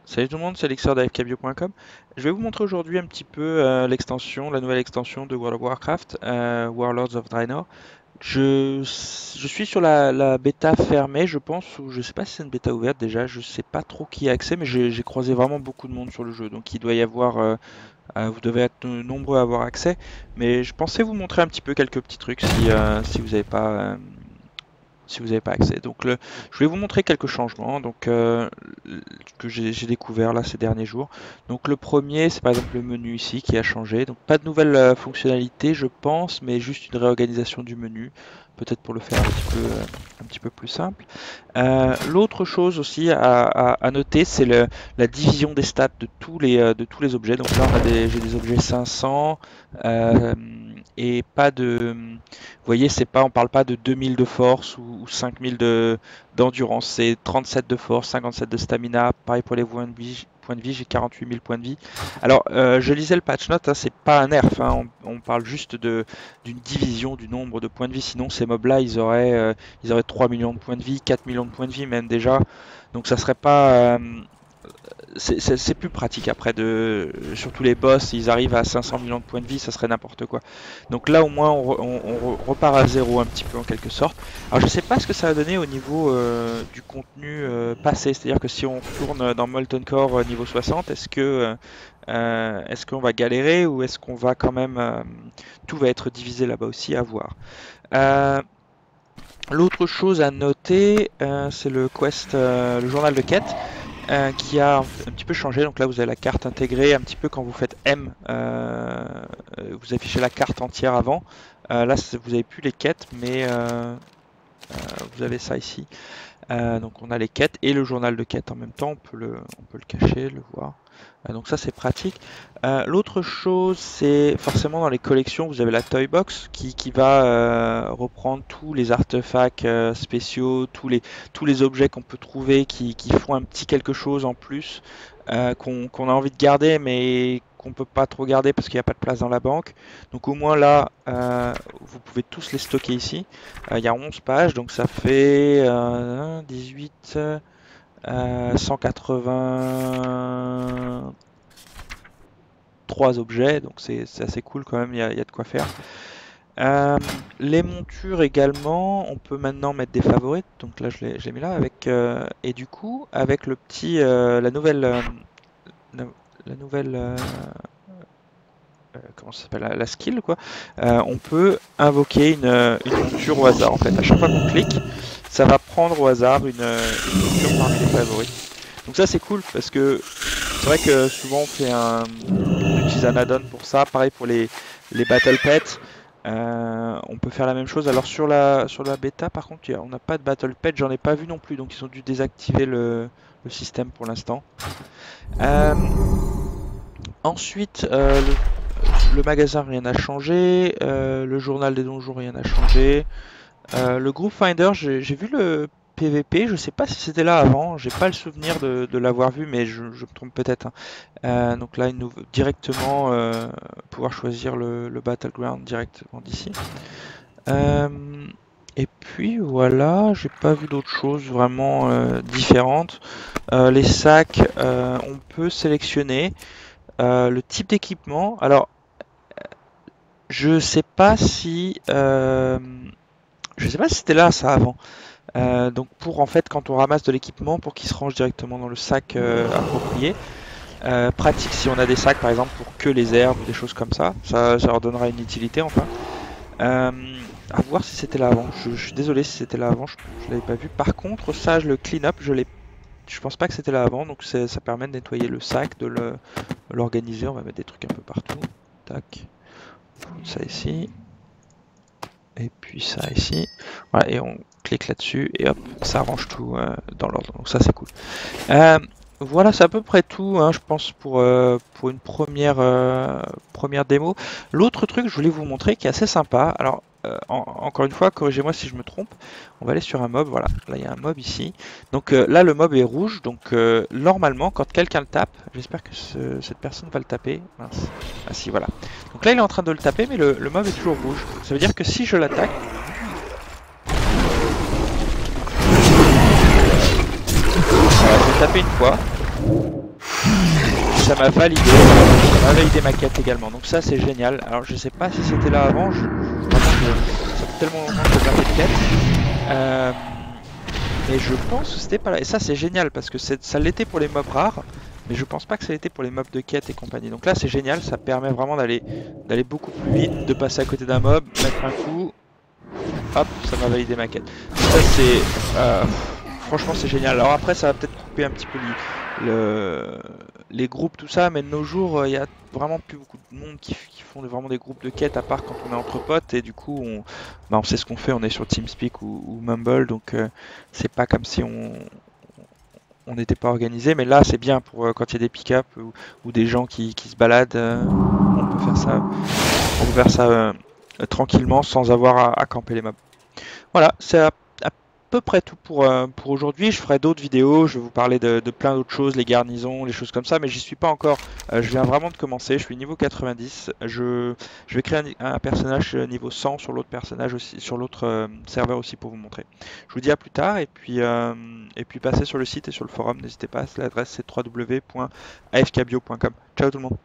Salut tout le monde, c'est Elixir d'AFKBio.com. Je vais vous montrer aujourd'hui un petit peu l'extension, la nouvelle extension de World of Warcraft, Warlords of Draenor. Je suis sur la bêta fermée, je pense, ou je sais pas si c'est une bêta ouverte déjà, je sais pas trop qui a accès, mais j'ai croisé vraiment beaucoup de monde sur le jeu, donc il doit y avoir, vous devez être nombreux à avoir accès, mais je pensais vous montrer un petit peu quelques petits trucs si vous n'avez pas, si vous n'avez pas accès. Donc je vais vous montrer quelques changements que j'ai découvert là ces derniers jours. Donc le premier, c'est par exemple le menu ici qui a changé. Donc pas de nouvelles fonctionnalités, je pense, mais juste une réorganisation du menu, peut-être pour le faire un petit peu plus simple. L'autre chose aussi à noter, c'est la division des stats de tous les objets. Donc là, j'ai des objets 500 euh, et pas de. Vous voyez, on parle pas de 2000 de force ou 5000 d'endurance. C'est 37 de force, 57 de stamina. Pareil pour les points de vie, j'ai 48 000 points de vie. Alors, je lisais le patch note, hein, c'est pas un nerf, hein, on parle juste d'une division du nombre de points de vie. Sinon, ces mobs-là, ils auraient 3 millions de points de vie, 4 millions de points de vie même déjà. Donc ça serait pas. C'est plus pratique après surtout les boss, ils arrivent à 500 millions de points de vie, ça serait n'importe quoi. Donc là au moins on repart à zéro un petit peu en quelque sorte. Alors je sais pas ce que ça va donner au niveau du contenu passé, c'est-à-dire que si on retourne dans Molten Core niveau 60, est-ce qu'on va galérer ou est-ce qu'on va quand même tout va être divisé là-bas aussi à voir. Euh, L'autre chose à noter, c'est le journal de quête qui a un petit peu changé. Donc là, vous avez la carte intégrée, un petit peu quand vous faites M, vous affichez la carte entière avant. Là, vous n'avez plus les quêtes, mais vous avez ça ici. Donc on a les quêtes et le journal de quête en même temps, on peut le cacher, le voir. Donc ça c'est pratique. L'autre chose c'est forcément dans les collections vous avez la Toy Box qui va reprendre tous les artefacts spéciaux, tous les objets qu'on peut trouver qui font un petit quelque chose en plus qu'on a envie de garder mais qu'on peut pas trop garder parce qu'il n'y a pas de place dans la banque. Donc au moins là vous pouvez tous les stocker ici. Il y a 11 pages, donc ça fait 18, 183 objets, donc c'est assez cool quand même, il y a de quoi faire. Euh, les montures également, on peut maintenant mettre des favorites, donc là je l'ai mis là, et du coup, avec le petit, la, la nouvelle, comment ça s'appelle, la skill quoi, on peut invoquer une monture au hasard en fait. À chaque fois qu'on clique, ça va prendre au hasard une monture parmi les favoris. Donc ça c'est cool parce que c'est vrai que souvent on utilise un add-on pour ça. Pareil pour les battle pets. On peut faire la même chose. Alors sur la bêta par contre on n'a pas de battle pet, j'en ai pas vu non plus, donc ils ont dû désactiver le système pour l'instant. Euh, Ensuite, le magasin, rien n'a changé. Le journal des donjons, rien n'a changé. Le group Finder, j'ai vu le PVP. Je sais pas si c'était là avant. J'ai pas le souvenir de l'avoir vu, mais je me trompe peut-être, hein. Donc là, directement pouvoir choisir le Battleground directement d'ici. Euh, et puis voilà, j'ai pas vu d'autres choses vraiment différentes. Les sacs, on peut sélectionner. Le type d'équipement, alors je sais pas si je sais pas si c'était là ça avant. Donc pour en fait quand on ramasse de l'équipement pour qu'il se range directement dans le sac approprié. Pratique si on a des sacs par exemple pour que les herbes ou des choses comme ça. Ça leur donnera une utilité enfin. Euh, à voir si c'était là avant. Je suis désolé si c'était là avant, je l'avais pas vu. Par contre ça je le clean up, je pense pas que c'était là avant, donc ça permet de nettoyer le sac, de l'organiser. On va mettre des trucs un peu partout. Tac. Ça ici. Et puis ça ici. Voilà, et on clique là-dessus et hop, ça range tout dans l'ordre. Donc ça c'est cool. Euh, voilà, c'est à peu près tout, hein, je pense, pour une première démo. L'autre truc que je voulais vous montrer qui est assez sympa, alors encore une fois, corrigez-moi si je me trompe, on va aller sur un mob, voilà, là il y a un mob ici. Donc là le mob est rouge, donc normalement quand quelqu'un le tape, j'espère que cette personne va le taper, mince, ah si voilà. Donc là il est en train de le taper mais le mob est toujours rouge, ça veut dire que si je l'attaque, voilà, je vais taper une fois. Ça m'a validé ma quête également. Donc ça c'est génial. Alors je sais pas si c'était là avant. Ça fait tellement longtemps que j'ai pas fait de quête. Euh, mais je pense que c'était pas là. Et ça c'est génial parce que ça l'était pour les mobs rares. Mais je pense pas que ça l'était pour les mobs de quête et compagnie. Donc là c'est génial. Ça permet vraiment d'aller beaucoup plus vite, de passer à côté d'un mob, mettre un coup. Hop, ça m'a validé ma quête. Donc ça c'est... franchement c'est génial. Alors après ça va peut-être couper un petit peu le- les groupes, tout ça, mais de nos jours il y a vraiment plus beaucoup de monde qui font vraiment des groupes de quêtes à part quand on est entre potes et du coup on sait ce qu'on fait, on est sur TeamSpeak ou Mumble, donc c'est pas comme si on n'était pas organisé, mais là c'est bien pour quand il y a des pick-up ou des gens qui se baladent, on peut faire ça, tranquillement sans avoir à camper les mobs. Voilà, c'est à peu près tout pour aujourd'hui. Je ferai d'autres vidéos, je vais vous parler de plein d'autres choses, les garnisons, les choses comme ça, mais j'y suis pas encore. Je viens vraiment de commencer, je suis niveau 90. Je vais créer un personnage niveau 100 sur l'autre personnage aussi, sur l'autre serveur aussi pour vous montrer. Je vous dis à plus tard et puis passez sur le site et sur le forum, n'hésitez pas, l'adresse c'est www.afkbio.com. Ciao tout le monde.